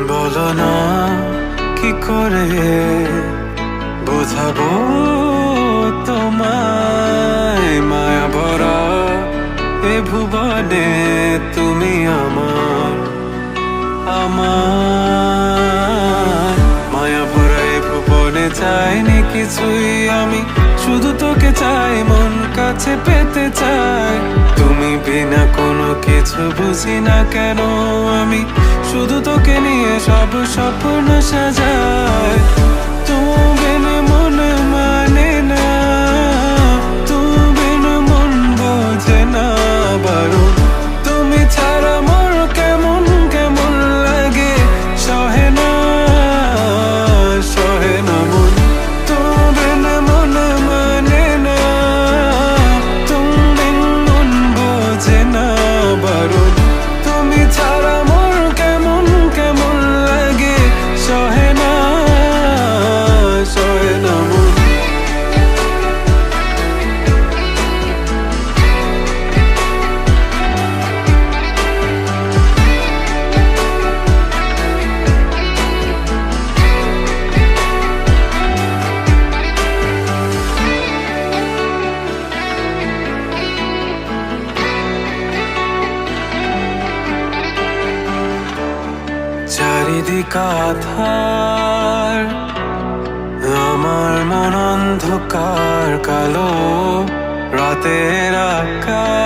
বলো না কি করে বোঝাবো তোমায়, মায়া ভরা এ ভুবনে তুমি আমার আমার মায়া ভরা এ ভুবনে চাইনি কিছুই আমি, শুধু তোকে চাই, মন কাছে পেতে চাই। তুমি বিনা কোনো কিছু বুঝি না কেন আমি, শুধু তোকে নিয়ে সব স্বপ্ন সাজাই। তুমি বিনে মন মানে না, তুমি বিনে মন বোঝে না বারণ। তুমি ছাড়া মোর কেমন কেমন লাগে, সহে না সহে না মন। তুমি বিনে মন মানে না, তুমি বিন মন বোঝে না বারণ। তুমি ছাড়া মোর কেমন কেমন লাগে, সহে না সহে না মন। চারিদিক আধার, আমার মন অন্ধকার কালো, রাতের আকাশ